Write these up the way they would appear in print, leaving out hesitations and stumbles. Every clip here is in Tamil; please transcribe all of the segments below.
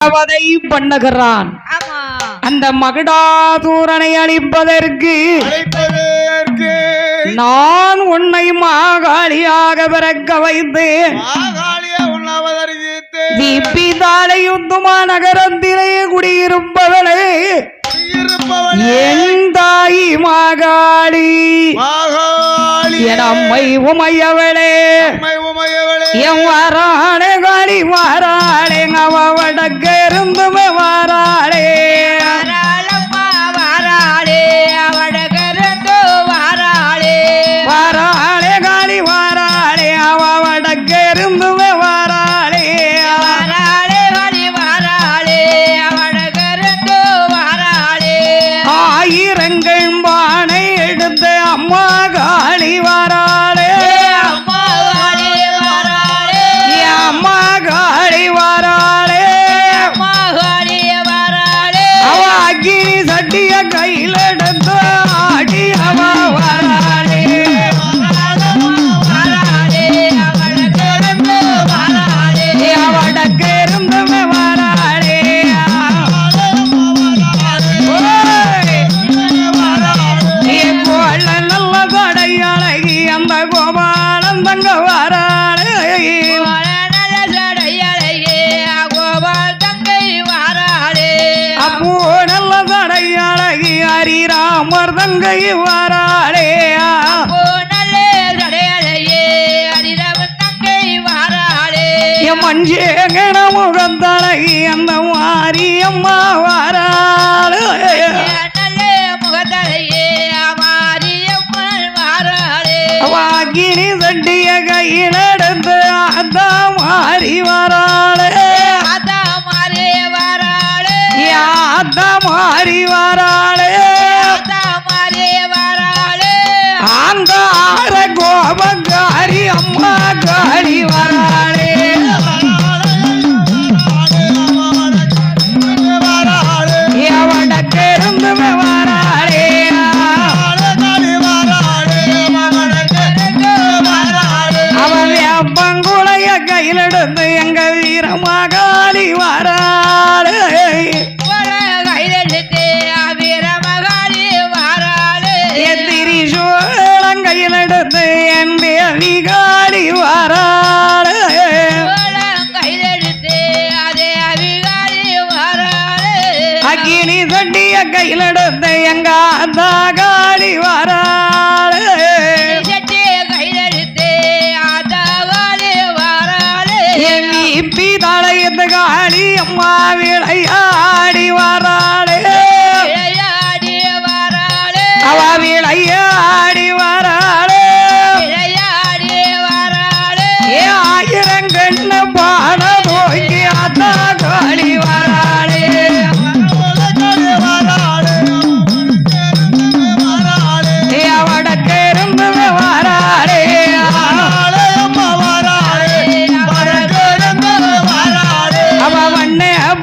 அவதை பண்ணுகிறான். அந்த மகுடாசூரனை அழிப்பதற்கு நான் உன்னை மாகாளியாக பிறக்க வைத்தேன். தீப்பிதாளை யுத்துமா நகரத்திலே குடியிருப்பவளே என் தாயி மாகாளி என் அம்மை உமையவளே என் வாராளே காளி வாராளே அவ வடக்க இருந்துமே வாராளே வாராளே காளி வாராளே அவ வடக்க இருந்துமே வாராளே ஆயிரங்கள் பானை எடுத்து அம்மா காளி வாராளே அம்மா காளி வாராளே அவ அக்கினி சட்டிய கையில எடுத்து ஆடி அவ வாராளே அவடக்க இருந்துமே வாராளே நல்ல கடையழகி அந்த கோபாலம் தங்க வாராளே அப்போ நல்ல கடையழகி ஹரிராமர் தங்கை வாராளே மஞ்சேகன முகத்தழகி அந்த மாரியம்மா வாராளே வாக்கினி சட்டிய கையில் எடுத்து அத்தா மாறி வராளே அத்தா மாறி வராளே அந்த ஆற கோபக்காரி அம்மா காளி வராளே அவடக்க இருந்துமே வராளே பங்குளைய கையில் எடுத்து எங்க வீரமகாளி வாராளே திரிசூலம் கையில் எடுத்து என் தேவிகாளி வாராளே அக்கினி சட்டிய கையில் எடுத்து எங்க அத்தா காளி வாராளே தலையத்து காளி அம்மா விளையாடி வாராளே அவ விளையாடி வாராளே ஆயிரங்கண்ணு பாட போய் அத்தா காளி வாராளே அவடக்க இருந்து வாராளே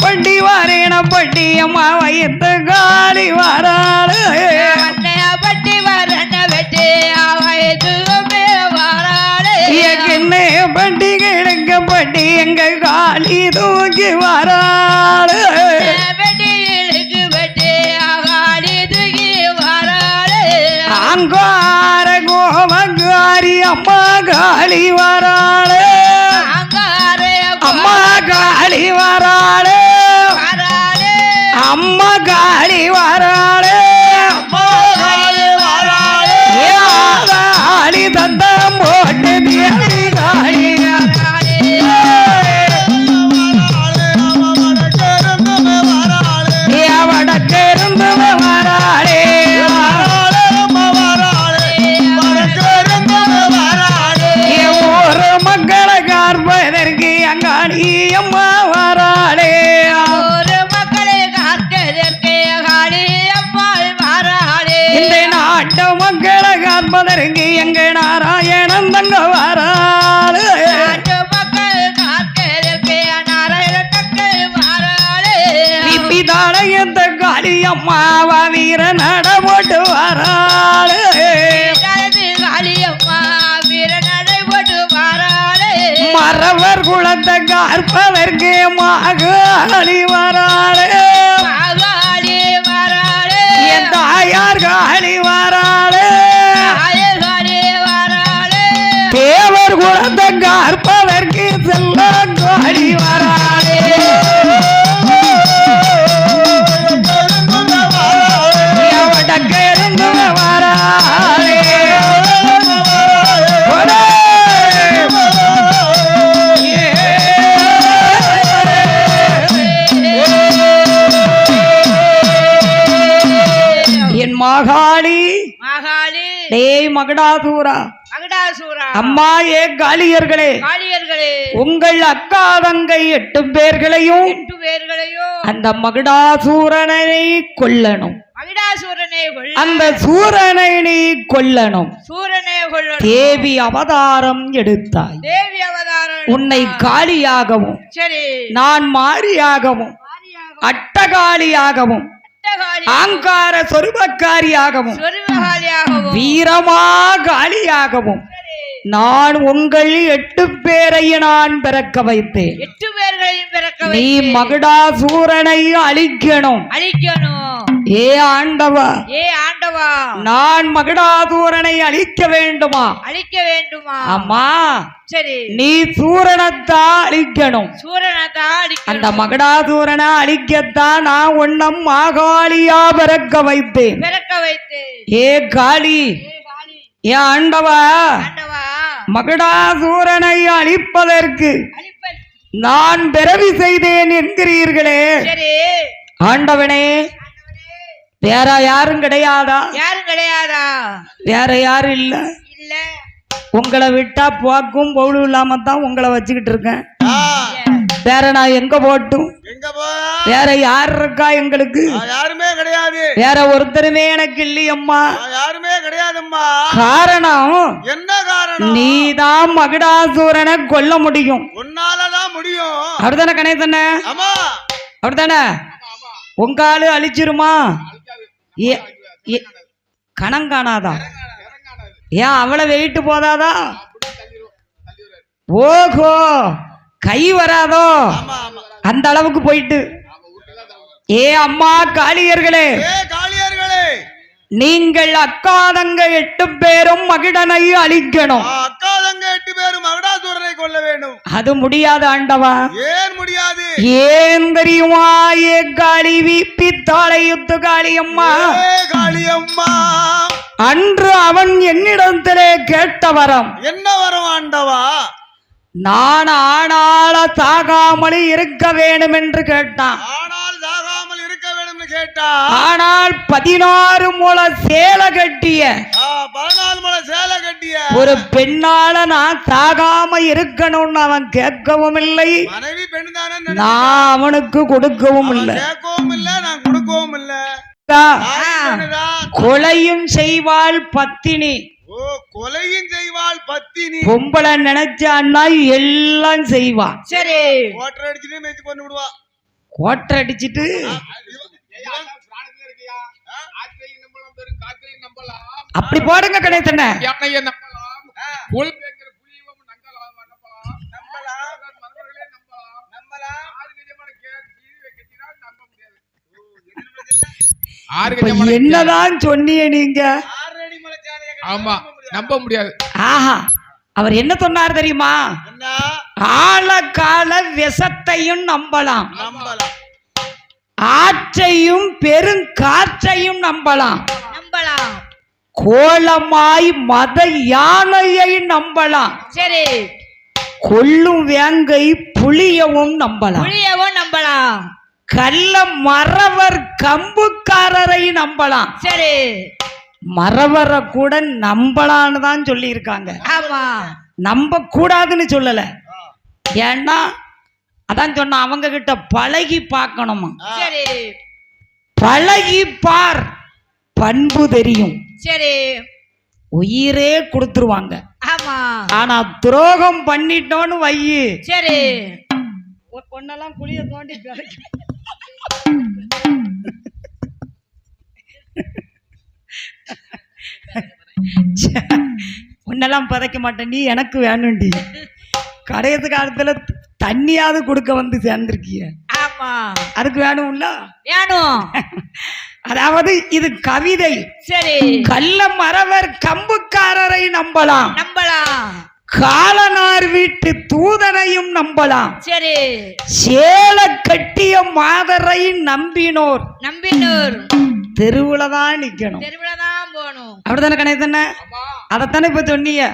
பட்டி வாரேன பட்டி அம்மா வயத்து காளி வாராளே பட்டி கிழக்க பட்டி எங்க காளி தூக்கி வாராளே அங்கார கோபக்காரி அம்மா காளி வாராளே அம்மா காளி வாராளே அம்மா காளி வாராளே ஆளி தந்தம் போட்டு தேவி காளி அவடக்க இருந்து வாராளே ஒரு மக்களை காற்பதற்கு அங்காளி அம்மா வாராளே இந்த நாட்டு மக்களை காப்பதற்கு எங்க நாராயணன் தங்க வாராளே தாளையத்த காளி அம்மாவா வீர நட போட்டு வாராளே மறவர் குலத்தை காற்பதற்கு மாகாளி வராளே என் தாயார் காளி வராளே தேவர் குலத்தை காற்பதற்கு செல்ல காளி வராளே வடக்கு இருந்து வராளே என் மகாளி டேய் மகடாசூரா அம்மா ஏ காளியர்களே உங்கள் அக்கா தங்கை 8 பேர்களையும் அந்த மகடாசூரனை கொல்லணும் அந்த சூரனை நீ கொல்லணும் தேவி அவதாரம் எடுத்தாய் உன்னை காளியாகவும் நான் மாரியாகவும் அட்டகாளியாகவும் ஆங்கார சொருபக்காரியாகவும் வீரமா காளியாகவும் நான் உங்கள் 8 பேரையும் நான் பிறக்க வைத்தேன் நீ மகுடாசூரனை அழிக்கணும் ஏ ஆண்டவா நான் மகுடாசூரனை அழிக்க வேண்டுமா அம்மா சரி நீ சூரனத்தா அழிக்கணும் அந்த மகுடாசூரனை அழிக்கத்தான் நான் உன்னம் மாகாளியா பிறக்க வைத்தேன் ஏ காளி ஏ ஆண்டவா மகுடாசூரனை அழிப்பதற்கு நான் பிறவி செய்தேன் என்கிறீர்களே ஆண்டவனே வேற யாரும் கிடையாதா வேற யாரும் இல்ல உங்களை விட்டா போக்கும் பொழுது இல்லாம தான் உங்களை வச்சுக்கிட்டு இருக்கேன் வேற நான் எங்க போட்டும் வேற யார் இருக்கா எங்களுக்கு யாருமே கிடையாது வேற ஒருத்தருமே எனக்கு இல்லையம்மா யாருமே கிடையாதும்மா காரணம் என்ன காரணம் நீதான் மகுடாசூரனை கொல்ல முடியும் உன்னாலதான் முடியும் அப்படித்தானே கணேசன் அப்படித்தானே உங்காலு அழிச்சிருமா கணம் காணாதா ஏன் அவளை வெயிட்டு போதாதா ஓஹோ கை வராதோ அந்த அளவுக்கு போயிட்டு ஏ அம்மா காளியர்களே நீங்கள் அக்காதங்க 8 பேரும் மகிடனை அழிக்கணும் அக்காதங்க 8 பேரும் மகுடாசூரனை கொல்ல வேண்டும் அது முடியாது ஆண்டவா ஏன் முடியாது ஏன் தெரியுமா ஏ காளி வீப்பி தாளையுத்து காளியம்மா காளியம்மா அன்று அவன் என்னிடத்திலே கேட்ட வரம் என்ன வரம் ஆண்டவா நான் ஆனால சாகாமல் இருக்க வேண்டும் என்று கேட்டான் ஆனால் 16 முழ சேலை கட்டிய ஒரு பெண்ணால நான் சாகாம இருக்கணும்னு அவன் கேட்கவும் இல்லை நான் அவனுக்கு கொடுக்கவும் இல்லை கொலையும் செய்வாள் பத்தினி கொலையும் செய்வாள் பத்தினி பொம்பளை நினைச்சான்னா எல்லாம் செய்வான் சரி கோட்டர் அடிச்சுட்டு மேய்ச்சி கொண்டு விடுவா கோட்டர் அடிச்சுட்டு அப்படி போடுங்க கணேசன் என்னதான் சொன்னீங்க நீங்க ஆமா நம்ப முடியாது ஆஹா அவர் என்ன சொன்னார் தெரியுமா ஆழகால விஷத்தையும் நம்பலாம் ஆற்றையும் பெருங்காற்றையும் நம்பலாம் கோலமாய் மத யானையை நம்பலாம் சரி கொல்லும் வேங்கை புளியவும் நம்பலாம் கள்ள மறவர் கம்புக்காரரை நம்பலாம் சரி மறவரை கூட நம்பலான்னு தான் சொல்லி இருக்காங்க ஆமா நம்ப கூடாதுன்னு சொல்லல ஏன்னா அதான் சொன்ன அவங்க கிட்ட பழகி பார்க்கணுமா சரி பழகி பார் பண்பு தெரியும் சரி உயிரே கொடுத்துருவாங்க ஆமா ஆனா துரோகம் பண்ணிட்டோன்னு வையு சரி பொண்ணெல்லாம் குளிய தோண்டி உன்னெல்லாம் பதைக்க மாட்டேன் நீ எனக்கு வேணும்டி கடைசி காலத்துல தண்ணியாவது கொடுக்க வந்து சேர்ந்திருக்கீங்க. ஆமா, அதுக்கு வேணும்ல, வேணும். அதாவது இது கவிதை. சரி. கள்ள மறவர் கம்புக்காரரை நம்பலாம், காலனார் வீட்டு தூதனையும் நம்பலாம். சரி. சேல கட்டிய மாதரை நம்பினோர் தெருவுலதான் நிக்கணும், தெருவுலதான் போகணும். அப்படித்தானே கணேசன்? அதத்தானே இப்ப சொன்னீங்க.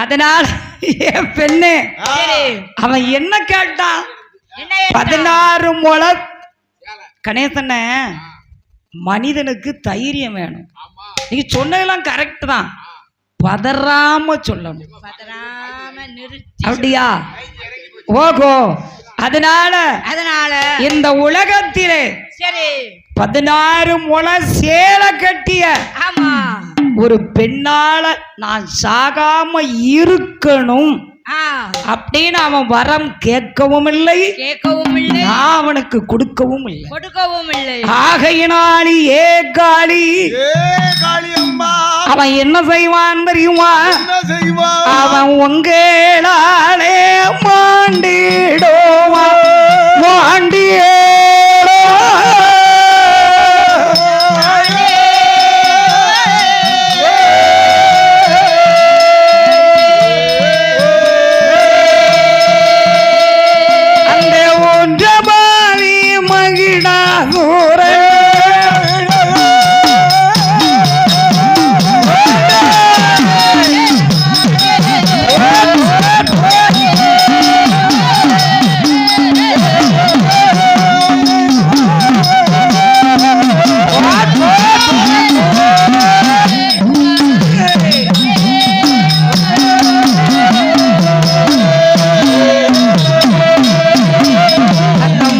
அதனால பெண்ணு அவன் என்ன கேட்டான்? 16 முழ கணேசன. மனிதனுக்கு தைரியம் வேணும். நீங்க சொன்னதெல்லாம் கரெக்ட் தான், பதறாம சொல்லணும். அப்படியா? ஓகோ. அதனால இந்த உலகத்திலே 16 முழ சேல கட்டிய ஒரு பெண்ணால நான் சாகாம இருக்கணும் அப்படின்னு அவன் வரம் கேட்கவும் இல்லை, நான் அவனுக்கு கொடுக்கவும் இல்லை. ஆகையினாலி ஏ காளி, அவன் என்ன செய்வான் தெரியுமா? அவன் உங்களாலே மாண்டிடோமா, மாண்டியே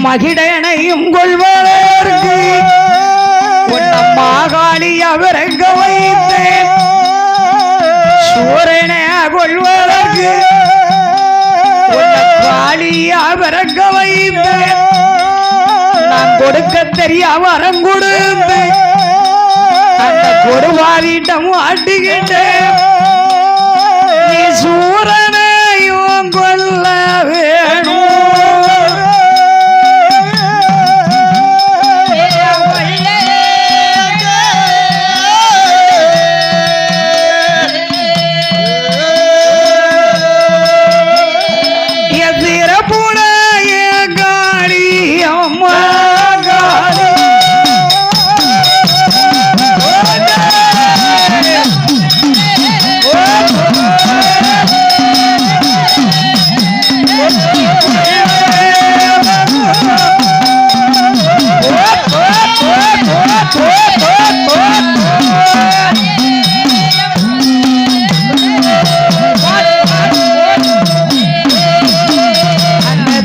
மகிடனையும் கொள்வதற்கு மாகாளி அவரங்க வைத்தேன், சூரனை கொள்வதற்கு காளி அவரங்க வைத்தேன். நான் கொடுக்க தெரிய வரம் கொடுத்து அந்த கொடுவாரிடம் ஆட்டுகிட்டேன். நீ சூரனையும் கொல்ல வேணும்.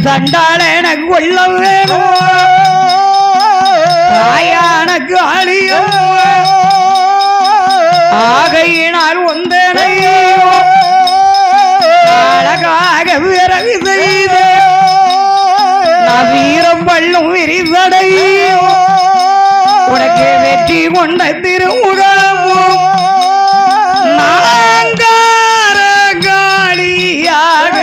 தண்டால எனக்கு கொள்ள வேணும், தாயான காளியோ ஆகையினால் ஒன்றனை அழகாக விரவி செய்து வீரம் பள்ளும் விரிவடையோ உனக்கு வெற்றி கொண்ட திருமுகமும் நாங்கார காளியாக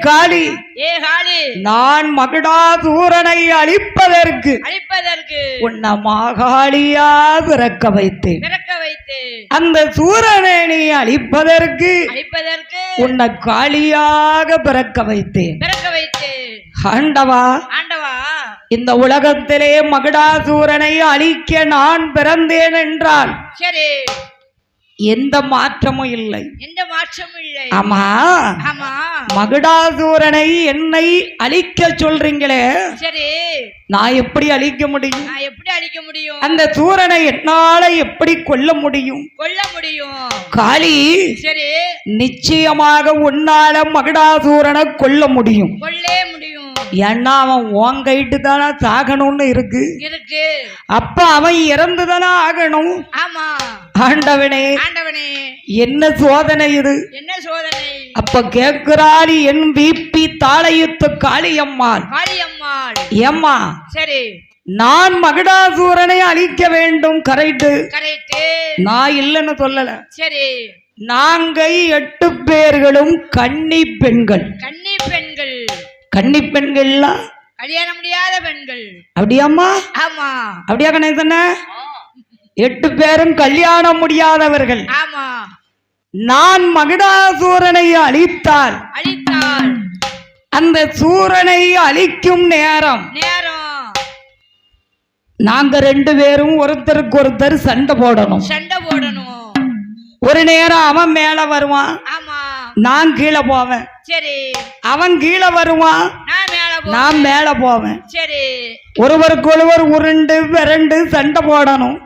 காளி, நான் மகுடாசூரனை அழிப்பதற்கு உன்னை மாகாளியா பிறக்க வைத்தேன். அந்த சூரனை நீ அழிப்பதற்கு உன்னை காளியாக பிறக்க வைத்தேன். ஆண்டவா, இந்த உலகத்திலே மகுடாசூரனை அழிக்க நான் பிறந்தேன் என்றால் எந்த மாற்றமும் இல்லை. எந்த மாற்றமும் இல்லை. ஆமா ஆமா. மகுடாசூரனை என்னை அழிக்க சொல்றீங்களே, சரி, நான் எப்படி அழிக்க முடியும்? நான் எப்படி அழிக்க முடியும்? அந்த சூரனை என்னால எப்படி கொல்ல முடியும்? கொல்ல முடியும். காளி, சரி, நிச்சயமாக உன்னால மகுடாசூரனை கொல்ல முடியும். கொல்லே முடியும். ஏன்னா அவன் உன் கைட்டு தானே சாகணும்னு இருக்கு. அப்ப அவன் இறந்துதானே ஆகணும். ஆமா. ஆண்டவனே, ஆண்டவனே, என்ன சோதனை இது? என்ன சோதனை? அப்ப கேட்கிறாள் என் விபி தாளையுத்து காளியம்மாள். காளியம்மாள், ஏம்மா, சரி, நான் மகுடாசூரனை அழிக்க வேண்டும். கரெக்ட், நான் இல்லைன்னு சொல்லல. சரி, நாங்க 8 பேர்களும் கன்னி பெண்கள். கன்னி பெண்கள். கன்னி பெண்கள்லாம் கல்யாணம் முடியாத பெண்கள். அப்படியாம்மா? ஆமா. அப்படியா கணேசன? 8 பேரும் கல்யாணம் முடியாதவர்கள். ஆமா. நான் மகுடாசூரனை அழித்தால் அந்த சூரனை அழிக்கும் நேரம் நாங்க 2 பேரும் ஒருத்தருக்கு ஒருத்தர் சண்டை போடணும். ஒரு நேரம் அவன் மேல வருவான், நான் கீழே போவேன். சரி, அவன் கீழே வருவான், நான் மேல போவேன். சரி, ஒருவருக்கு ஒருவர் உருண்டு விரண்டு சண்டை போடணும்.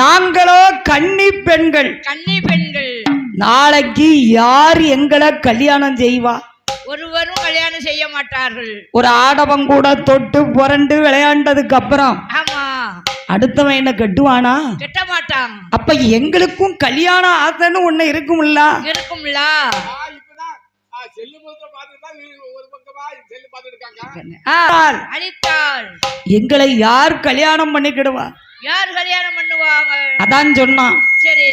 நாங்களோ கன்னி பெண்கள். நாளைக்கு யார் எங்களை கல்யாணம் செய்வா? ஒருவரும் கல்யாணம் செய்ய மாட்டார்கள். ஒரு ஆடவன் கூட தொட்டு புரண்டு விளையாண்டதுக்கு அப்புறம் அடுத்தவன் என்ன கட்டுவானா? கட்ட மாட்டான். அப்ப எங்களுக்கும் கல்யாணம் ஆசைன்னு ஒண்ணு இருக்கும்ல. எங்களை யார் கல்யாணம் பண்ணிக்கிடுவா? யார் கல்யாணம் பண்ணுவாங்க? அதான் சொன்னான். சரி,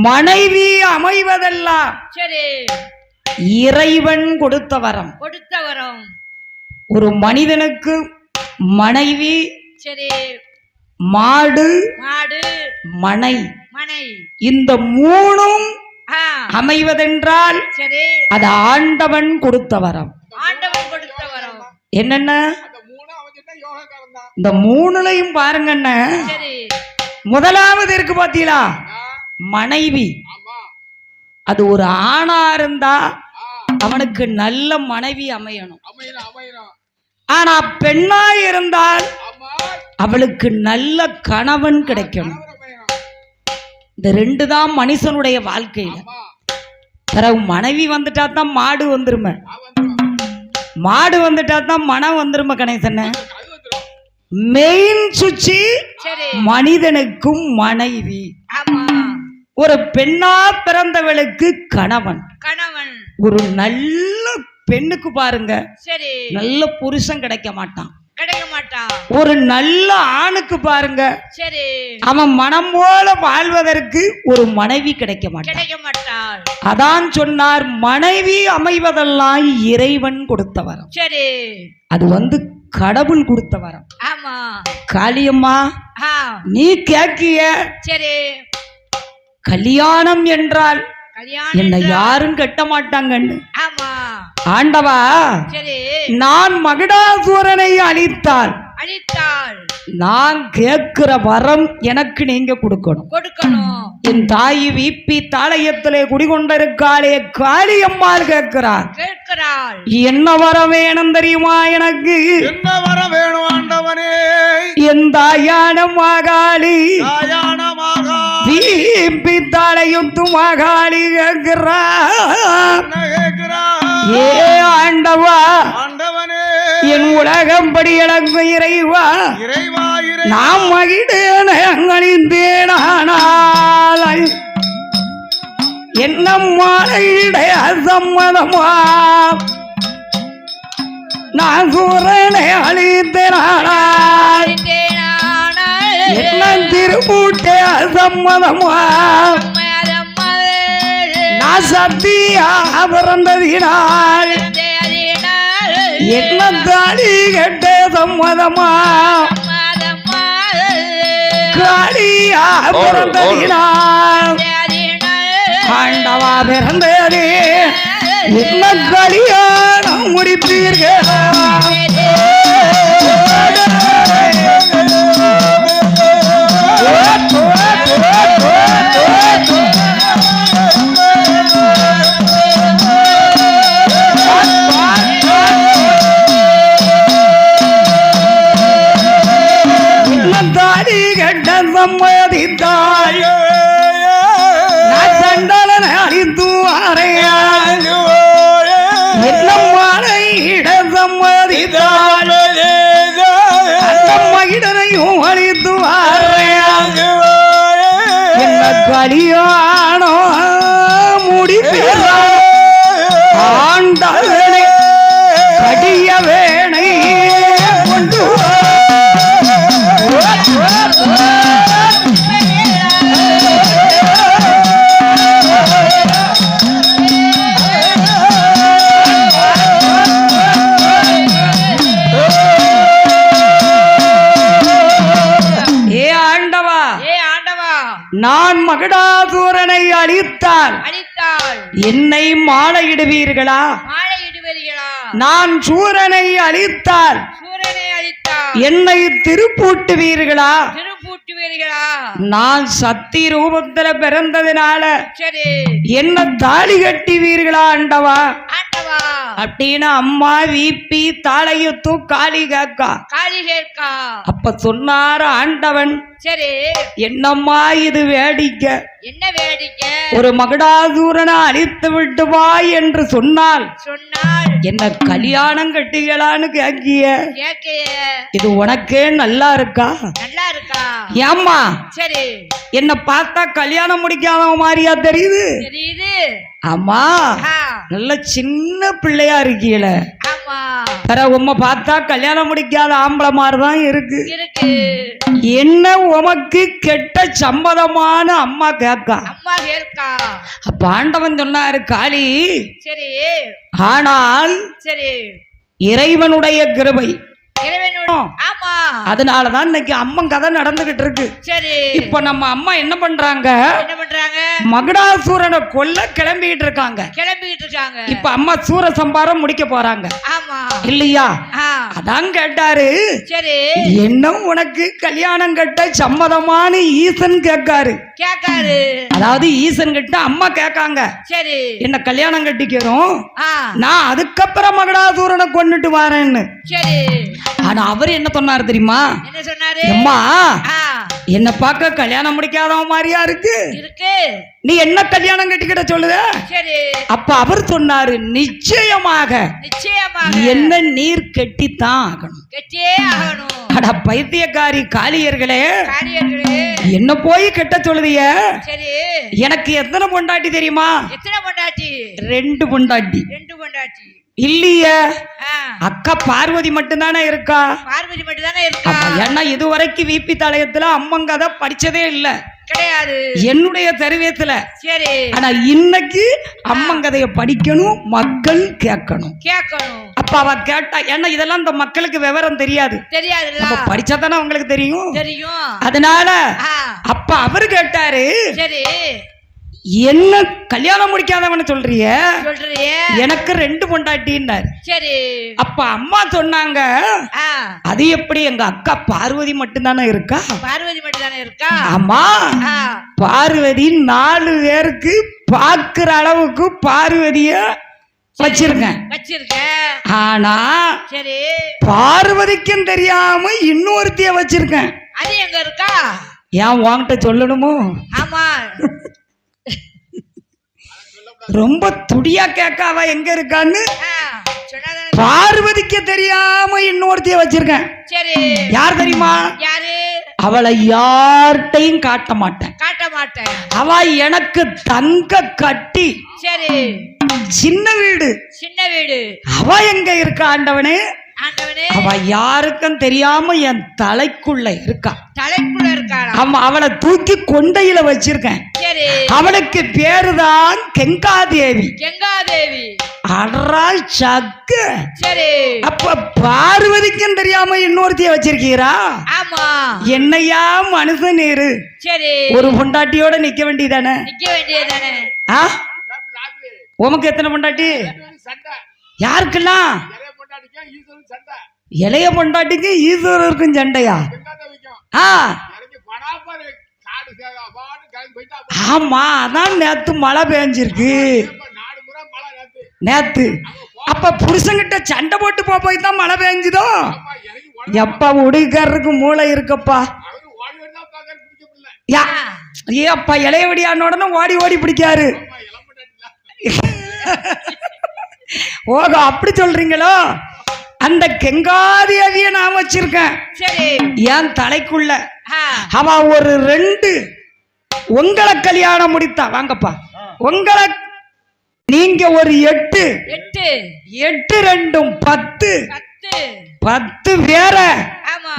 மனைவி அமைவதெல்லாம் சரி இறைவன் கொடுத்த வரம். ஒரு மனிதனுக்கு மனைவி, சரி, மாடு, மனை, இந்த 3ம் அமைவதென்றால் அது ஆண்டவன் கொடுத்த வரம். என்னென்ன இந்த 3லையும் பாருங்க. முதலாவது இருக்கு பாத்தீங்களா, மனைவி. அது ஒரு ஆணா இருந்தா அவனுக்கு நல்ல மனைவி அமையணும். ஆனா பெண்ணா இருந்தால் அவளுக்கு நல்ல கணவன் கிடைக்கணும். இந்த 2 தான் மனுஷனுடைய வாழ்க்கையில. பிறகு மனைவி வந்துட்டா தான் மாடு வந்துருமே, மாடு வந்துட்டா தான் மனம் வந்துருமே. கணேசன், மெயின் சுச்சி மனிதனுக்கும் மனைவி. ஒரு பெண்ணா பிறந்தவளுக்கு கணவன். ஒரு நல்ல பெண்ணுக்கு பாருங்க, நல்ல புருஷன் கிடைக்க மாட்டான். ஒரு நல்ல ஆணுக்கு பாருங்க, அவன் மனம் போல வாழ்வதற்கு ஒரு மனைவி கிடைக்க மாட்டான். அதான் சொன்னார், மனைவி அமைவதெல்லாம் இறைவன் கொடுத்த வரம். அது கடவுள் கொடுத்த வரம். காளியம்மா, நீ கேக்கிய கல்யாணம் என்றால் என்ன யாரும் கட்ட மாட்டாங்கன்னு. ஆண்டவா, நான் மகுடாசூரனை அழித்தால் நான் கேட்கிற வரம் எனக்கு நீங்க கொடுக்கணும். என் தாய் விபி தாளையத்திலே குடிகொண்டிருக்காளே காளியம்மாள் கேட்கிறார். என்ன வரம் வேணும் தெரியுமா எனக்கு? என்ன வரம் வேணும் ஆண்டவனே? என் தாயான மகாளி, விபி தாளையுத்து மகாளி கேட்கிறார். ஏ ஆண்டவா, என் உலகம் படி இழங்கு இறைவா, நாம் மகிழ்ந்தேனானால் என்ன மாலையிடைய சம்மதமா? நான் சூரனை அழித்தேனானால் என்ன திருமூட்டை சம்மதமா? நான் சத்தியா பிறந்ததினால் என்ன தாடி கெட்ட சம்மதமா? காளியா பிறந்ததினால் ஆண்டவா பிறந்ததே என்ன கல்யாணம் முடிப்பீர்கள்? தாலி கட்ட சம்மதித்தாள் நான் சண்டலனை அழித்து வாரையா என்ன மாலையிட சம்மதித்தாள் அந்த மகிடனையும் அழித்து வாரையா என்ன கலியாணம் முடிப்பேரா ஆண்டாளனை கடிய வேணை கொண்டு நான் மகுடாசூரனை அழித்தால் என்னை மாலையிடுவீர்களா? நான் சூரனை அழித்தால் என்னை திருப்பூட்டுவீர்களா? நான் சக்தி ரூபத்துல பிறந்ததுனால என்ன தாலி கட்டுவீர்களா ஆண்டவா? அப்படின்னு அம்மா வீப்பி தாளையுத்து காளி கேக்கா. அப்ப சொன்னார் ஆண்டவன், சரி என்னம்மா இது வேடிக்கை? என்ன வேடிக்கை? ஒரு மகுடாசூரனை அழித்து விட்டு வா என்று சொன்னால் என்ன கல்யாணம் கட்டுகளான்னு கேக்கிய. இது உனக்கே நல்லா இருக்கா? நல்லா இருக்கா? ஏம்மா சரி என்ன பார்த்தா கல்யாணம் முடிக்காத மாதிரியா தெரியுது? தெரியுது. ஆமா நல்ல சின்ன பிள்ளையா இருக்கீல. உம்மை பார்த்தா கல்யாணம் முடிக்காத ஆம்பளை மாதிரிதான் இருக்கு. என்ன உமக்கு கெட்ட சம்மதமான அம்மா கேக்கா. அப்ப ஆண்டவன் சொன்னாரு, காளி சரி ஆனால் சரி இறைவனுடைய கிருபை அதனாலதான் இன்னைக்கு அம்மன் கதை நடந்துகிட்டு இருக்கு. சரி இப்ப நம்ம அம்மா என்ன பண்றாங்க? மகுடாசூரனை கொல்ல கிளம்பிட்டு இருக்காங்க. இப்ப அம்மா சூர சம்பாரம் முடிக்க போறாங்க இல்லையா? அதான் கேட்டாரு, சரி என்ன உனக்கு கல்யாணம் கட்ட சம்மதமான ஈசன் கேட்காரு. அதாவது ஈசன் கிட்ட அம்மா கேட்காங்க, சரி என்ன கல்யாணம் கட்டிக்கிறோம், நான் அதுக்கப்புறம் மகுடாசூரனை கொண்டுட்டு வரேன்னு. சரி ஆனா அவர் என்ன சொன்னாரு தெரியுமா? என்ன சொன்னாரு? அம்மா என்ன பார்க்க கல்யாணம் முடிக்காதவன் மாதிரியா இருக்கு, நீ என்ன கல்யாணம் கட்டிக்கிட்ட சொல்லுத? சரி அப்ப அவர் சொன்னாரு, நிச்சயமாக என்ன நீர் கெட்டித்தான் ஆகணும். அட பைத்தியக்காரி காளியர்களே, என்ன போய் கெட்ட சொல்லுதிய? எனக்கு எத்தனை பொண்டாட்டி தெரியுமா? எத்தனை பொண்டாட்டி? 2 பொண்டாட்டி. 2 பொண்டாட்டி இல்லைய அக்கா பார்வதி மட்டும்தானே இருக்கா? பார்வதி மட்டும்தானே இருக்கா. ஏன்னா இதுவரைக்கும் வீப்பி தாளையத்துல அம்மன் கதை படிச்சதே இல்ல கிடையாது என்னுடைய தெருவேத்துல. சரி ஆனா இன்னைக்கு அம்மன் கதையை படிக்கணும், மக்கள் கேட்கணும். அப்ப அவ கேட்டா, ஏன்னா இதெல்லாம் இந்த மக்களுக்கு விவரம் தெரியாது. படிச்சாதானே அவங்களுக்கு தெரியும். அதனால அப்ப அவரு கேட்டாரு, சரி என்ன கல்யாணம் முடிக்காதவன்னு சொல்றிய? எனக்கு 2 பொண்டாட்டின்னாரு. சரி அப்ப அம்மா சொன்னாங்க, அது எப்படி எங்க அக்கா பார்வதி மட்டும்தானே இருக்கா? பார்வதி மட்டும்தானே இருக்கா? ஆமா பார்வதி 4 பேருக்கு பாக்குற அளவுக்கு பார்வதிய வச்சிருக்கேன். ஆனா சரி பார்வதிக்கும் தெரியாம இன்னொருத்திய வச்சிருக்கேன். அது எங்க இருக்கா? ஏன் உன்கிட்ட சொல்லணுமோ? ஆமா ரொம்ப துடியா கேட்காவ எங்க இருக்கான்னு. பார்வதிக்கு தெரியாம இன்னொருத்தைய வச்சிருக்கேன். சரி யார் தெரியுமா? யாரு? அவளை யார்கிட்டையும் காட்ட மாட்டேன். அவ எனக்கு தங்க கட்டி. சரி சின்ன வீடு. அவ எங்க இருக்கா ஆண்டவனே? அவ யாருக்கும் தெரியாம என் தலைக்குள்ள இருக்கா. அவளை தூக்கி கொண்டையில வச்சிருக்கேன். அவளுக்கு பேருதான் கெங்காதேவி. அப்ப பார்வதிக்கும் தெரியாம இன்னொருத்திய வச்சிருக்கீரா? என்னையா மனுஷன் நீரு ஒரு பொண்டாட்டியோட நிக்க வேண்டியதானே? உமக்கு எத்தனை பொண்டாட்டி? யாருக்கெல்லாம்? இளைய பொண்டாட்டிக்கு ஈஸ்வரருக்கும் சண்டையா? ஆமா அதான் நேத்து மழை பெஞ்சிருக்கு. நேத்து அப்ப புருஷங்கிட்ட சண்டை போட்டு போய் தான் மழை பெஞ்சுதோ? எப்ப உடுக்காரருக்கு மூளை இருக்கப்பா. யா ஏ அப்பா இளையவடியானோடனே ஓடி ஓடி பிடிக்காரு. ஓகோ அப்படி சொல்றீங்களோ? அந்த கெங்காதேவிய நான் வச்சிருக்கேன் என் தலைக்குள்ள. அவ ஒரு 2 உங்களை கல்யாணம் முடித்தா. வாங்கப்பா உங்களை நீங்க ஒரு 8 8 2 10 பேர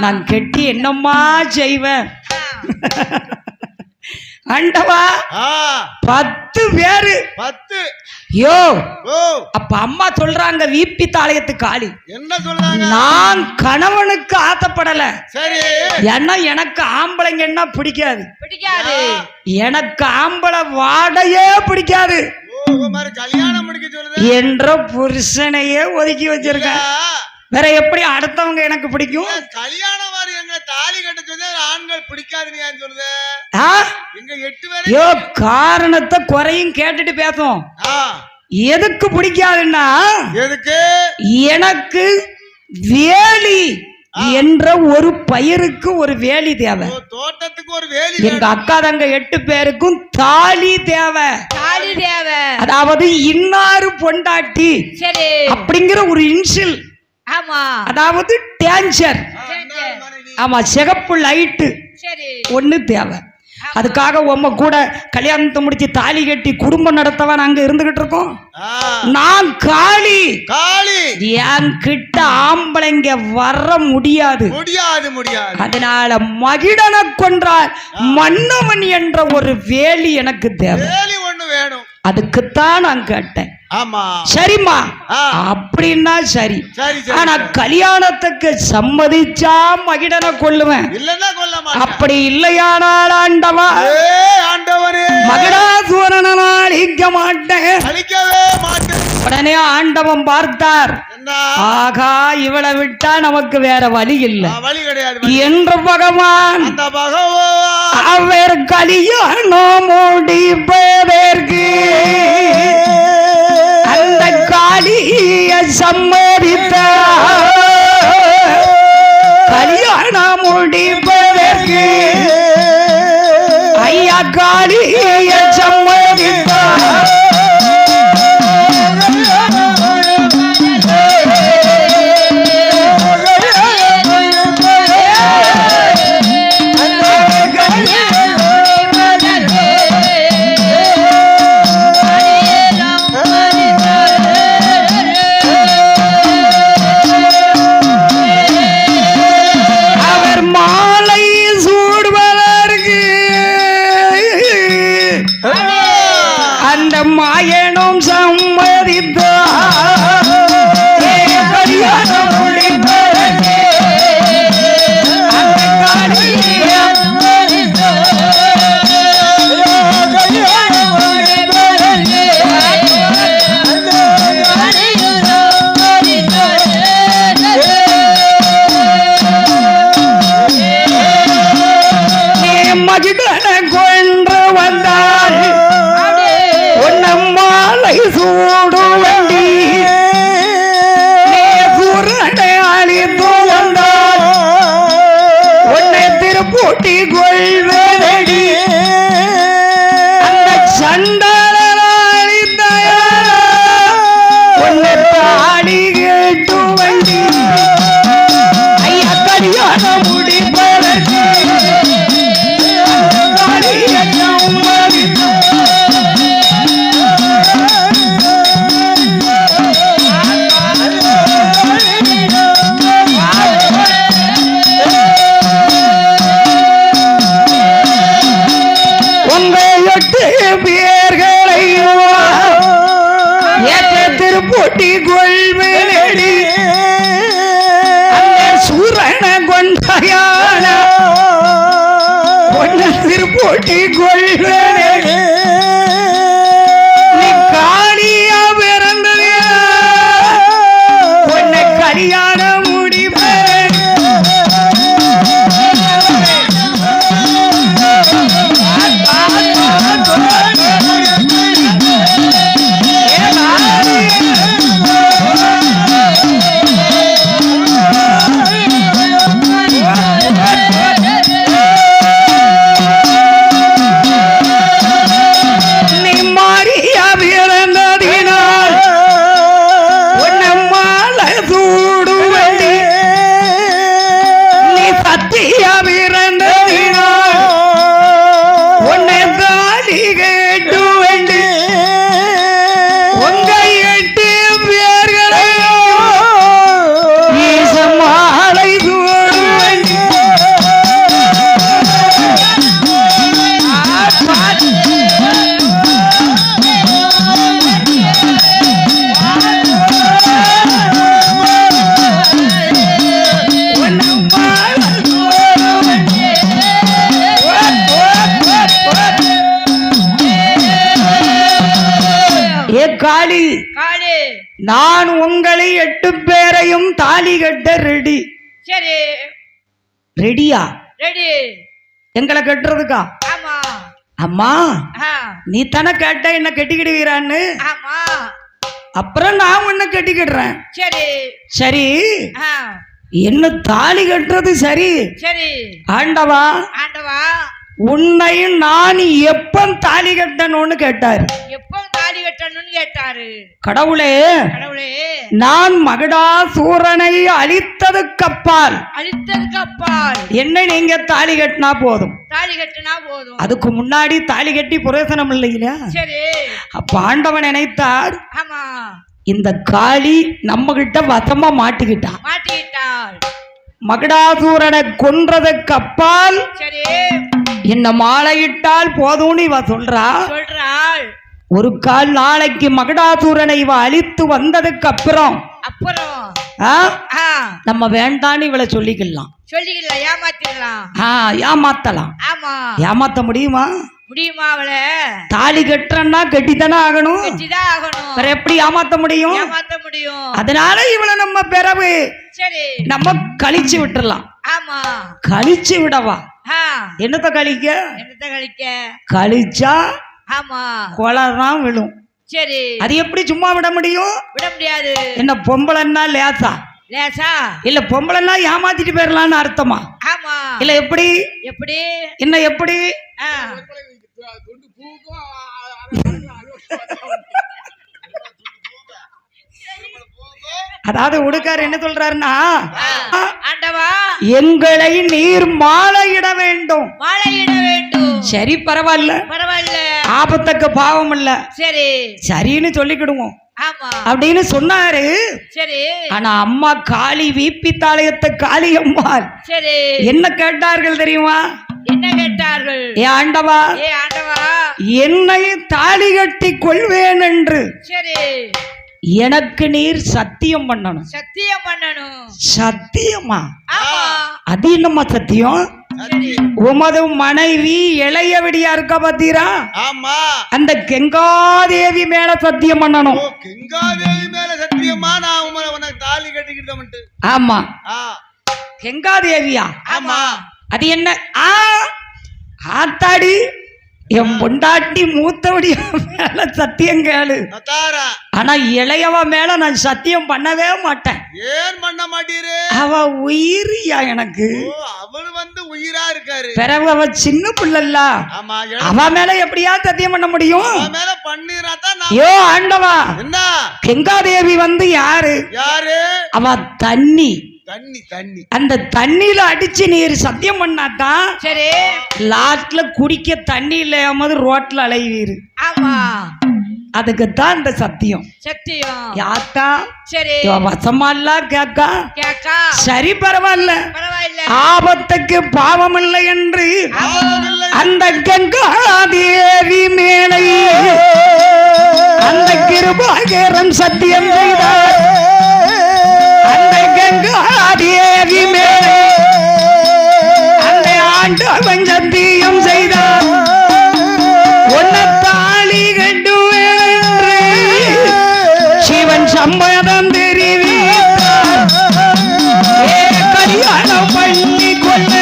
நான் கெட்டி என்னம்மா செய்வேன் ஆண்டவா? 10 பேரு 10. யோ அப்ப அம்மா சொல்றாங்க வீப்பி தாளையத்து காளி. என்ன சொல்றாங்க? நான் கணவனுக்கு ஆசைப்படல. சரி. ஏன்னா எனக்கு ஆம்பளைங்கன்னா பிடிக்காது. எனக்கு ஆம்பளை வாடையே பிடிக்காது. கல்யாணம் முடிக்க சொல்லுது என்ற புருஷனையே ஒதுக்கி வச்சிருக்கேன். வேற எப்படி அடுத்தவங்க எனக்கு பிடிக்கும்? கல்யாணம் தாலி கட்ட சொல்லி ஆண்கள் பிடிக்காதுன்னு சொல்லுது. காரணத்தை குறையும் கேட்டுட்டு பேசும். எதுக்கு பிடிக்காதுன்னா எதுக்கு? எனக்கு வேலி என்ற ஒரு பயிருக்கு ஒரு வேலி தேவை. தோட்டத்துக்கு ஒரு வேலி. எங்க அக்கா தங்க 8 பேருக்கும் தாலி தேவை. அதாவது இன்னாரு பொண்டாட்டி அப்படிங்கிற ஒரு இன்சில். அதாவது டேஞ்சர். ஆமா சிகப்பு லைட்டு ஒண்ணு தேவை. அதுக்காக உம்ம கூட கல்யாணத்தை முடிச்சு தாலி கட்டி குடும்பம் நடத்தவன் அங்க இருந்துகிட்டு இருக்கோம். நான் காளி. என் கிட்ட ஆம்பளைங்க வர முடியாது. அதனால மகிடனை கொன்றால் மன்னவன் என்ற ஒரு வேலி எனக்கு தேவை. அதுக்குத்தான் நான் கேட்டேன். சரிம்மா அப்படின்னா சரி. ஆனா கல்யாணத்துக்கு சம்மதிச்சா மகிடனை கொல்லுவேன். அப்படி இல்லையானால் ஆண்டவா மகிடாசுரனால் அழிக்க மாட்டேன். உடனே ஆண்டவன் பார்த்தார். ஆகா இவளை விட்டா நமக்கு வேற வழி இல்லை என்று பகவான் அவர் கல்யாணம் முடிப்பதற்கு அந்த காளிய சம்மதித்தார். கல்யாணம் முடிப்பதற்கு ஐயா காளிய சம்மதித்தார். மாயனும் சம்மதித்தார். கல்யாணம் முடிப்பதற்கு அந்த காளிய மகிடனை கொன்று வந்தார். மாலை சூடு வண்டி சூரனை அழித்து வந்தார். உன்னை திருப்பூட்டி கொள்வதடி அந்த சண்டலிந்த உன்னை தாடி கேட்டு வண்டி ஐயா கல்யாணம் முடிப்பதற்கு திருப்பூட்டி கொள்வனடி சூரன கொண்டாயான ஒன்ன திருப்பூட்டி கொள்வனடி நீ காளியா பிறந்தது உன்னை கல்யாணம் முடிப்பேன். நான் உங்களை 8 பேரையும் தாலி கட்ட ரெடி. சரி. ரெடியா? ரெடி. எங்களை கட்டுறதுக்கா? ஆமா. அம்மா நீ தானே கேட்ட என்ன கட்டிக்கிடுவீரான்னு. ஆமா. அப்புறம் நான் உன்னை கட்டிக்கிடுறேன். சரி. சரி என்ன தாலி கட்டுறது சரி. சரி. ஆண்டவா ஆண்டவா உன்னையும் நான் எப்ப தாலி கட்டணும்னு கேட்டாரு. எப்ப தாலி கட்டணும்னு கேட்டாரு. கடவுளே கடவுளே நான் மகுடாசூரனை அழித்ததுக்கப்பால் என்ன நீங்க தாலி கட்டினா போதும். தாலி கட்டினா போதும். அதுக்கு முன்னாடி தாலி கட்டி புரோசனம் இல்லையா? சரி. அப்ப ஆண்டவன் நினைத்தார் ஆமா இந்த காளி நம்ம கிட்ட வசமா மாட்டிக்கிட்டாள். மகுடாசூரனை கொன்றதுக்கு அப்பால் என்ன மாலையிட்டால் போதும்னு இவ சொல்றாள். ஒரு கால் நாளைக்கு மகுடாசூரனை இவ அழித்து வந்ததுக்கு அப்புறம் நம்ம வேண்டான்னு இவளை சொல்லிக்கலாம். ஏமாத்தலாம். ஏமாத்த முடியுமா? முடியுமா? அவளை தாலி கட்டுறன்னா கட்டித்தானே ஆகணும். வேற எப்படி ஏமாத்த முடியும்? அதனால இவளை நம்ம பிறகு நம்ம கழிச்சு விட்டுறலாம். கழிச்சு விடவா? என்னத்த கழிக்க? கழிச்சா கொலைதான் விழும். சரி. அது எப்படி சும்மா விட முடியும்? விட முடியாது. என்ன பொம்பளைன்னா லேசா? லேசா இல்ல பொம்பளைன்னா ஏமாத்திட்டு போயிடலான்னு அர்த்தமா? ஆமா. இல்ல எப்படி? எப்படி என்ன எப்படி? அதாவது உடுக்கார் என்ன சொல்றாருன்னா எங்களை நீர் மாலையிட வேண்டும். மாலையிட வேண்டும். சரி பரவாயில்ல பரவாயில்ல. ஆபத்துக்கு பாவம் இல்ல. சரி சரின்னு சொல்லிக்கிடுவோம் அப்படின்னு சொன்னாரு. சரி. ஆனா அம்மா காளி வீப்பித்தாலயத்தை காளி அம்மாள் சரி என்ன கேட்டார்கள் தெரியுமா? என்ன கேட்டார்கள்? ஏ ஆண்டவா என்னை தாலி கட்டி கொள்வேன் என்று சரி எனக்கு நீர் சத்தியம் பண்ணணும். சத்தியம் பண்ணணும். சத்தியமா? அது என்னம்மா சத்தியம்? உமது மனைவி இளையவடியா இருக்க பாத்தீரா? ஆமா. அந்த கெங்காதேவி மேல சத்தியம் பண்ணணும். கெங்காதேவி மேல சத்தியமா நான் உனக்கு தாலி கட்டிக்கிட்டேன்ட்டு. ஆமா. கெங்காதேவியா? ஆமா. அது என்ன? ஆத்தாடி என் பொண்டாட்டி மூத்தவடியா மேல சத்தியம் கேளு. ஆனா இளையவ மேல நான் சத்தியம் பண்ணவே மாட்டேன். ஏன் பண்ண மாட்டீரு? அவ உயிரியா எனக்கு. அவள் வந்து உயிரா இருக்காரு. பிறகு அவ சின்ன பிள்ளல்ல. அவ மேல எப்படியா சத்தியம் பண்ண முடியும்? ஐயோ ஆண்டவா என்ன? கெங்காதேவி வந்து யாரு? யாரு? அவ தண்ணி. தண்ணி தண்ணி அந்த தண்ணியில அடிச்சு நீர் சத்தியம் பண்ணாதான் சரி லாஸ்ட்ல குடிக்க தண்ணி இல்லாம ரோட்ல அலைவீரு. ஆமா. அதுக்குத்தான் இந்த சத்தியம். சத்தியம் யாத்தா சரி வசமாலாம் கேக்கா கேக்கா சரி பரவாயில்ல பரவாயில்ல. ஆபத்துக்கு பாவம் இல்லை என்று அந்த கங்காதேவி மேலே அந்த கிருபாகரம் சத்தியம் செய்தார். அந்த கங்காதேவி மேலே அந்த ஆண்டவன் சத்தியம் செய்தார். உன்னை தாலி கட்டுவேன் என்று சிவன் சம்மதம் தெரிவித்தார். கல்யாணம் பண்ணி கொள்ள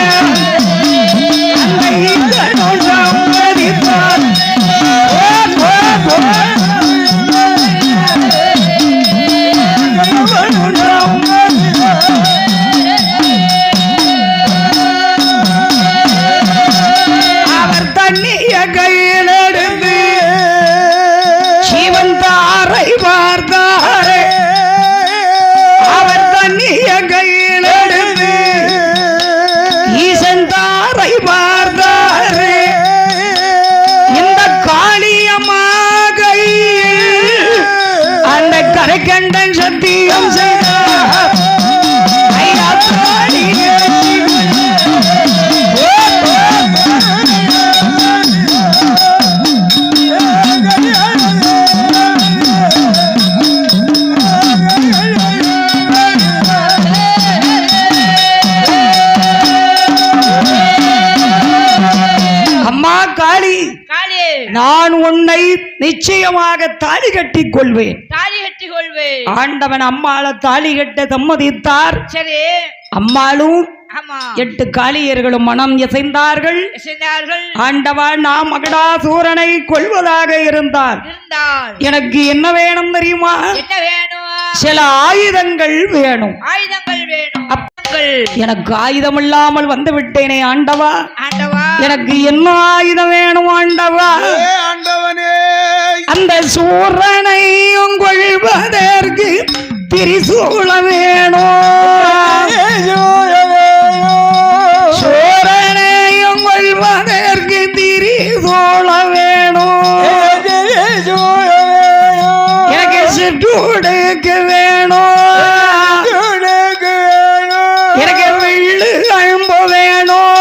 அந்த ஈசனும் சம்மதித்தார். அவர் தண்ணிய கையில் எடுத்து சிவன் தாரை பார்த்தாரே. அவர் தண்ணிய கையில் எடுத்து ஈசன் தாரை பார்த்தாரே. இந்த காளியம்மா கையில் அந்த கரைக்கண்டன் சத்தியம் செய்தார். ஐயா காளி அம்மா காளி நான் உன்னை நிச்சயமாக தாலி கட்டிக் கொள்வேன். தாலி கட்டி கொள்வேன். ஆண்டவன் அம்மாளை தாலி கட்ட சம்மதித்தார். சரி. அம்மாளும் ஆமா 8 காளியர்களும் மனம் இசைந்தார்கள். ஆண்டவா நாம் மகுடாசூரனை கொல்வதாக இருந்தார். எனக்கு என்ன வேணும் தெரியுமா? என்ன வேணும்? சில ஆயுதங்கள் வேணும். ஆயுதங்கள் வேணும். எனக்கு ஆயுதம் இல்லாமல் வந்து விட்டேனே ஆண்டவா. ஆண்டவா எனக்கு என்ன ஆயுதம் வேணும் ஆண்டவா? ஆண்டவனே அந்த சூரனை கொள்வதற்கு திரிசூல வேணும். சூரனையும் கொள்வதற்கு திரிசூல வேணும். எனக்கு சிற்றூடுக்கு வேணும். எனக்கு வெள்ளு அழும்பு வேணும்.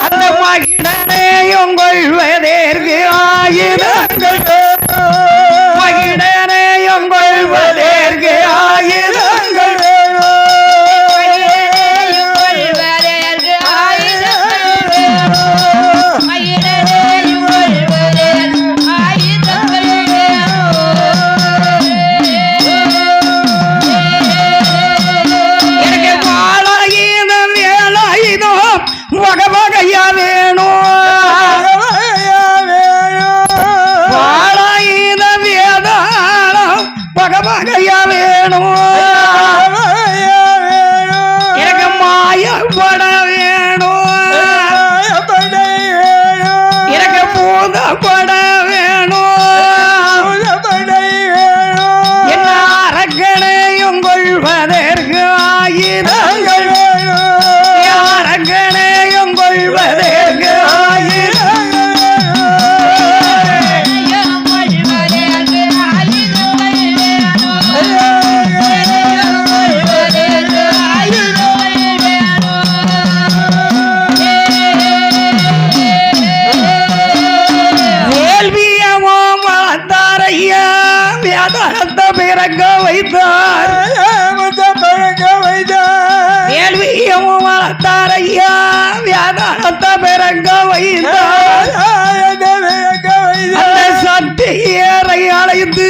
அந்த மகிழனையும் கொள்வதற்கு ஆயுதங்கள். மகிழனையும் கொள்வதற்கு ஆயுதங்கள். எனக்கு மாயப்பட வேணும். எனக்கு பூதப்பட வேணும். என்ன அரக்கனையும் கொள்வதற்கு ஆயுதங்கள். அரக்கனையும் கொள்வதற்கு ஆயுதங்கள். பிறக்க வைத்தார். வேள்வியமும் வளர்த்தார் ஐயா. வியாதானத்தை பிறக்க வைத்தார். அந்த சக்தி ஏறை அழைத்து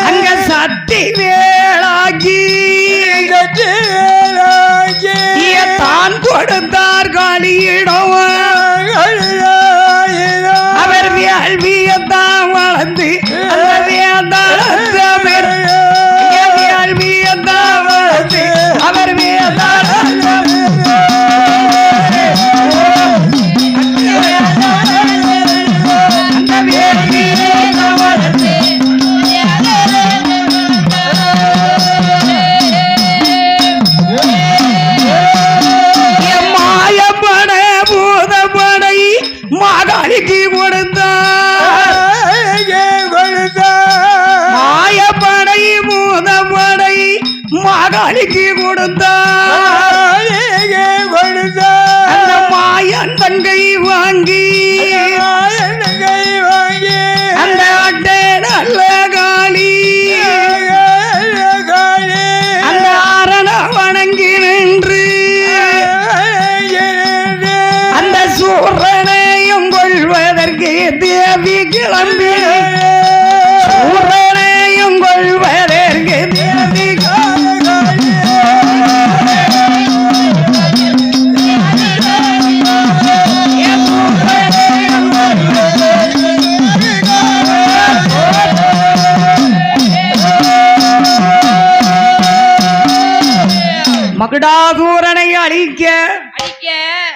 அங்க சக்தி வேளாக்கி தான் கொடுத்தார் காளியிடம். அவர் வேள்வியத்தான் வளர்ந்து அந்த வேதாளத்தை வேள்வியத்தான் வளர்ந்து அவர் வேதாளத்தை அந்த வேள்வியை வளர்த்து மாயப்பட பூதப்படை மாகாளிக்கு கொடுத்தார். மாயப்படை பூதப்படை மாகாளிக்கு கொடுத்தார். அந்த மாயன் தங்கை வாங்கி அந்த அட்டை நல்ல காளி அந்த அரண வணங்கி நின்று அந்த சூரனையும் கொள்வதற்கு தேவி கிளம்பி. சூரனையும் கொள்வதற்கு தேவி மகுடாசூரனை அழிக்க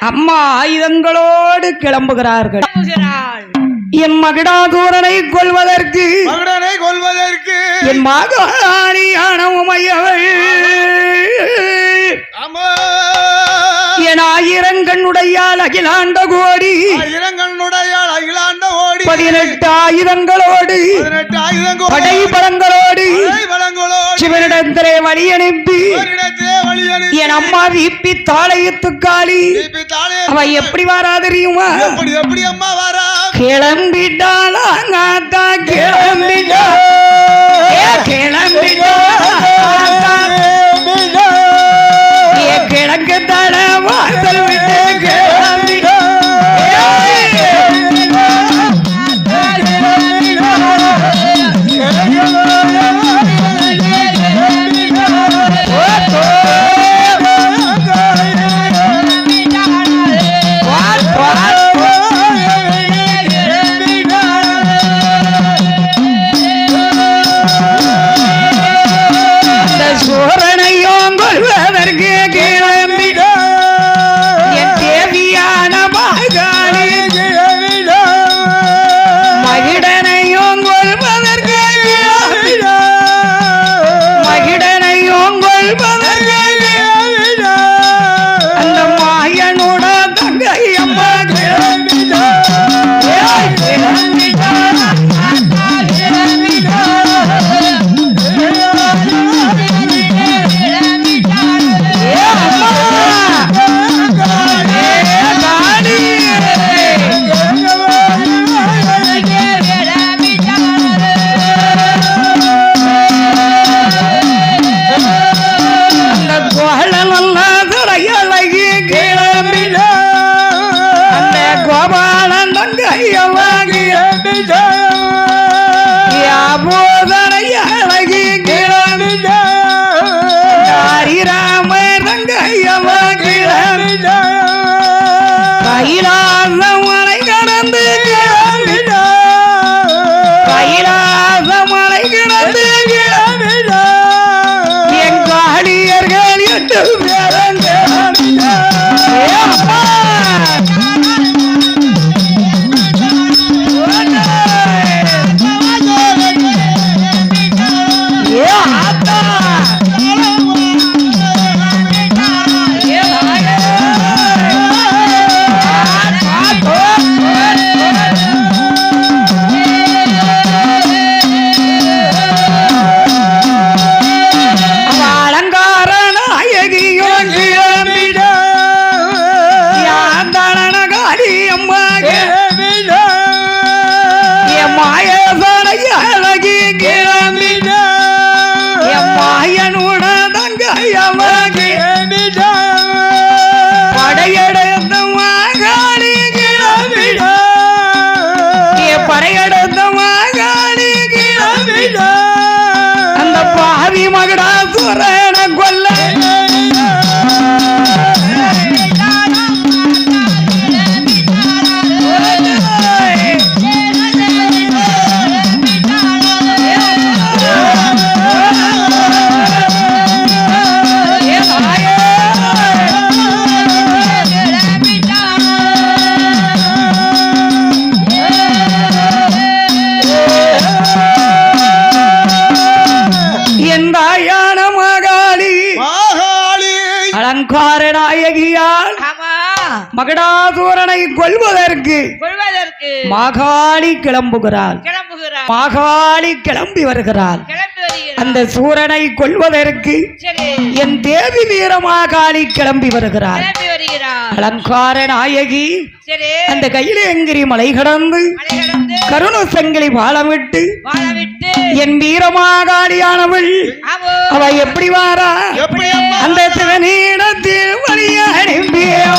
அம்மா ஆயுதங்களோடு கிளம்புகிறார்கள். என் மகுடாசூரனை கொல்வதற்கு என் மகாராணியான உமையவள் என் ஆயிரங்கண்ணுடையால் அகிலாண்ட கோடி 18 ஆயுதங்களோடு படை பலங்களோடு சிவனிடத்திலே வழி அனுப்பி என் அம்மா வீப்பி தாளையத்து காளி அவ எப்படி வாரா தெரியுமா? கிளம்பிட்டாளா நாத்தா கிளம்பிட்டா கிளம்பிட்டா கிழக்கு தட வாசல் விட்டு கிளம்பிட்டா மகுடாசுரன கொல்ல அலங்காரநாயகியால் மகுடாசுரனை கொல்வதற்கு மாகாளி கிளம்புகிறாள். மாகாளி கிளம்பி வருகிறாள். அந்த சூரனை கொல்வதற்கு என் தேவி வீர மாகாளி கிளம்பி வருகிறாள். அலங்கார நாயகி அந்த கையிலேங்கிரி மலை கடந்து கருண சங்கிலி வாழவிட்டு என் வீரமாகாளியானவள் அவ எப்படி வாரா அந்த சிவனீடத்தில் வழிய அனுப்பியோ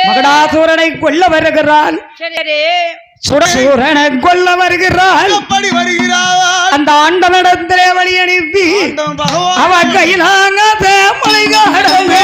மகுடாசுரனை கொல்ல வருகிறாள். சூரனை கொல்ல வருகிறாள். அந்த ஆண்டவனிடத்திலே வழி அனுப்பி அவ கையிலாங்க மலை கடந்து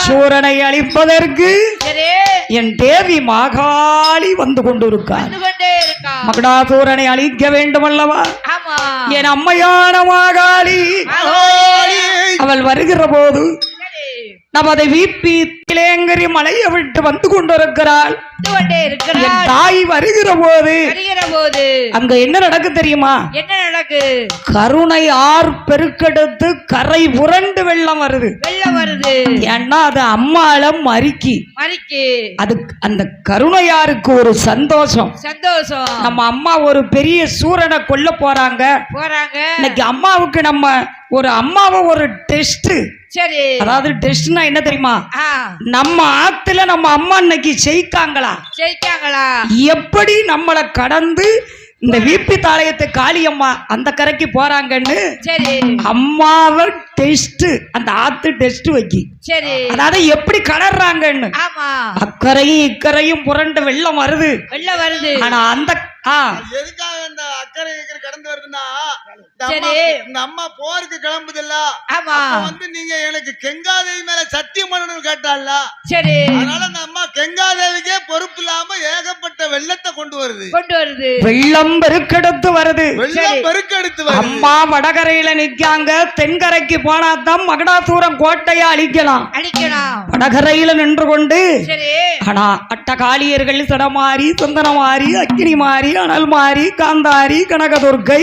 சூரனை அழிப்பதற்கு என் தேவி மாகாளி வந்து கொண்டிருக்கார். மகுடாசூரனை அழிக்க வேண்டும் அல்லவா? என் அம்மையான மாகாளி அவள் வருகிற போது நமது வீப்பி இளையங்கிரி மலையை விட்டு வந்து கொண்டிருக்கிறாள். வந்து கொண்டே என் இருக்கிறாள். தாய் வருகிற போது அங்க என்ன நடக்கு தெரியுமா? என்ன நடக்கு? கருணை ஆறு பெருக்கெடுத்து கரை புரண்டு வெள்ளம் வருது. வெள்ளம் வருது. ஏன்னா அது அம்மாளம் மறிக்கி அது அந்த கருணையாருக்கு ஒரு சந்தோஷம். நம்ம அம்மா ஒரு பெரிய சூரனை கொல்ல போறாங்க. இன்னைக்கு அம்மாவுக்கு நம்ம ஒரு அம்மாவை ஒரு டெஸ்ட். சரி, அதாவது டெஸ்ட்னா என்ன தெரியுமா? நம்ம ஆத்துல நம்ம அம்மா இன்னைக்கு ஜெயிக்காங்களா எப்படி நம்மளை கடந்து இந்த வீப்பி தாளையத்து காளியம்மா அந்த கரைக்கு போறாங்கன்னு அம்மாவை டெஸ்ட், அந்த ஆத்து டெஸ்ட் வைக்கி. அதாவது எப்படி கடறாங்கன்னு. அக்கறையும் இக்கரையும் புரண்டு வெள்ளம் வருது. ஆனா அந்த எதுக்காக இந்த அக்கறை கடந்து வருதுன்னா, இந்த அம்மா போருக்கு கிளம்புது இல்ல, வந்து நீங்க எனக்கு கெங்காதேவி மேல சத்தியம் பண்ணணும்னு கேட்டால, அதனால அந்த அம்மா கெங்காதேவிக்கே பொறுப்பு இல்லாம ஏகப்பட்ட வெள்ளத்தை கொண்டு வருது. வெள்ளம் பெருக்கெடுத்து வருது. அம்மா வடகரையில நிக்காங்க. தென்கரைக்கு போனா தான் மகடாசூரம் கோட்டையை அழிக்கலாம். வடகரையில நின்று கொண்டு ஆனா அட்டகாளியர்கள் சடமாரி, சுந்தரமாரி, அக்கினி மாறி, அனல் மாறி, காந்தாரி, கனகதுர்க்கை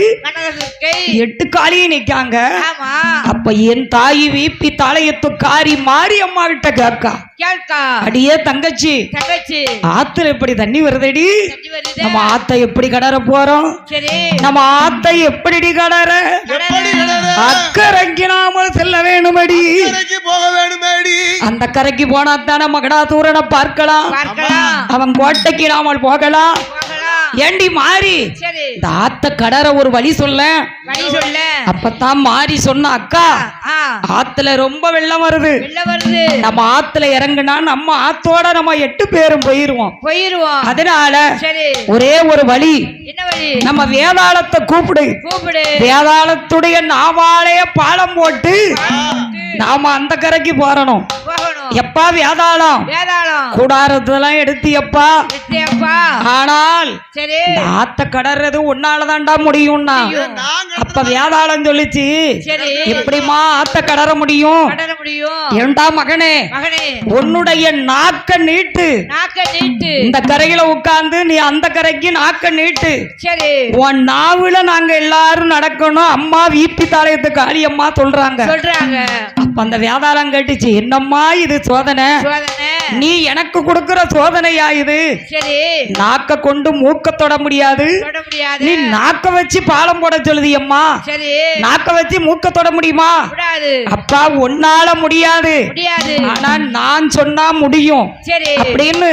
8 காளியை நிக்காங்க. அப்ப என் தாய் வீப்பி தாளையத்து காரி மாறி அம்மா கிட்ட கேட்கா, அடியே தங்கச்சி, ஆத்துல எப்படி தண்ணி வருதடி? நம்ம ஆத்தை எப்படி கடற போறோம்? நம்ம ஆத்தை எப்படி கடற? அக்கறைக்கு நாம செல்ல வேணுமடி, போக வேணுமேடி. அந்த கரைக்கு போனா தானே மகடாசூரனை பார்க்கலாம். அவன் கோட்டைக்கு நாமல் போகலாம். ஏண்டி மாறி இந்த ஆத்த கடற ஒரு வழி சொல்ல. அப்பதான் மாறி சொன்ன, அக்கா ஆத்துல ரொம்ப வெள்ளம் வருது. நம்ம ஆத்துல இறங்குனா நம்ம ஆத்தோட நம்ம 8 பேரும் போயிருவோம். அதனால ஒரே ஒரு வழி, நம்ம வேதாளத்தை கூப்பிடு. வேதாளத்துடைய நாவாலைய பாலம் போட்டு நாம அந்த கரைக்கு போறணும். எப்பா வேதாளம் கூடாரத்தெல்லாம் எடுத்தியப்பா, ஆனால் ஆத்த கடறது உன்னாலதான்டா முடியும்னா. அப்ப வேதாளம் சொல்லிச்சு, எப்படிமா ஆத்த கடற முடியும்? ஏண்டா மகனே, உன்னுடைய நாக்க நீட்டு. இந்த கரையில உட்கார்ந்து நீ அந்த கரைக்கு நாக்க நீட்டு. உன் நாவுல நாங்க எல்லாரும் நடக்கணும். அம்மா வீப்பி தாளையத்து காளியம்மா சொல்றாங்க. அப்ப அந்த வேதாளம் கேட்டுச்சு, என்னம்மா இது சோதனை? நீ எனக்கு கொடுக்கிற சோதனையா இது? நாக்க கொண்டு மூக்க தொட முடியாது. நீ நாக்க வச்சு பாலம் போட சொல்லுதியம்மா, நாக்க வச்சு மூக்க தொட முடியுமா? அப்பா உன்னால முடியாது, ஆனா நான் சொன்னா முடியும் அப்படின்னு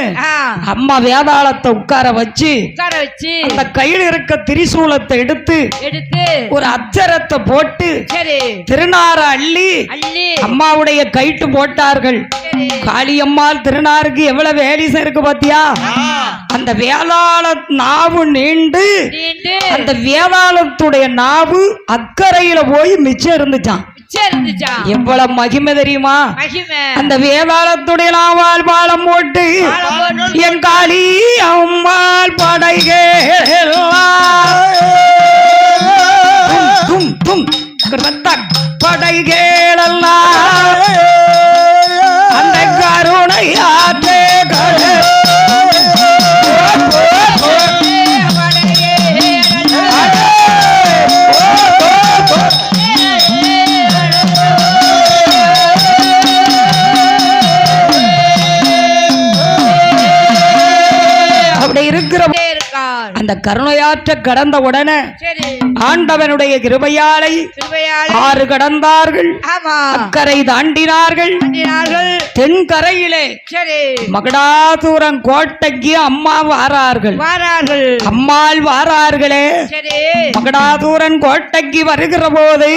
அம்மா வேதாளத்தை உட்கார வச்சு அந்த கையில் இருக்க திரிசூலத்தை எடுத்து ஒரு அச்சரத்தை போட்டு திருநார அள்ளி அம்மாவுடைய கைட்டு போட்டார்கள். காளியம்மாள் திருநாருக்கு எவ்வளவு வேலிசம் இருக்கு பாத்தியா? அந்த வேதாள நாவு நீண்டு அந்த வேதாளத்துடைய நாவு அக்கறையில போய் மிச்சம் இருந்துச்சான். எவ்வளவு மகிமை தெரியுமா? அந்த வேதாளத்துடைய நாவால் பாலம் போட்டு என் காளி அம்மாள் படைகள் படைகளெல்லாம் அந்த கருணையாற்றே அப்படி இருக்கிற அந்த கருணையாற்ற கடந்த உடனே ஆண்டவனுடைய கிருபையாலை 6 கடந்தார்கள். அக்கரை தாண்டினார்கள். தென்கரையிலே மகடாசூரம் கோட்டைக்கு அம்மா வாரார்கள். அம்மாள் வாரார்களே. மகடாசூரன் கோட்டைக்கு வருகிற போது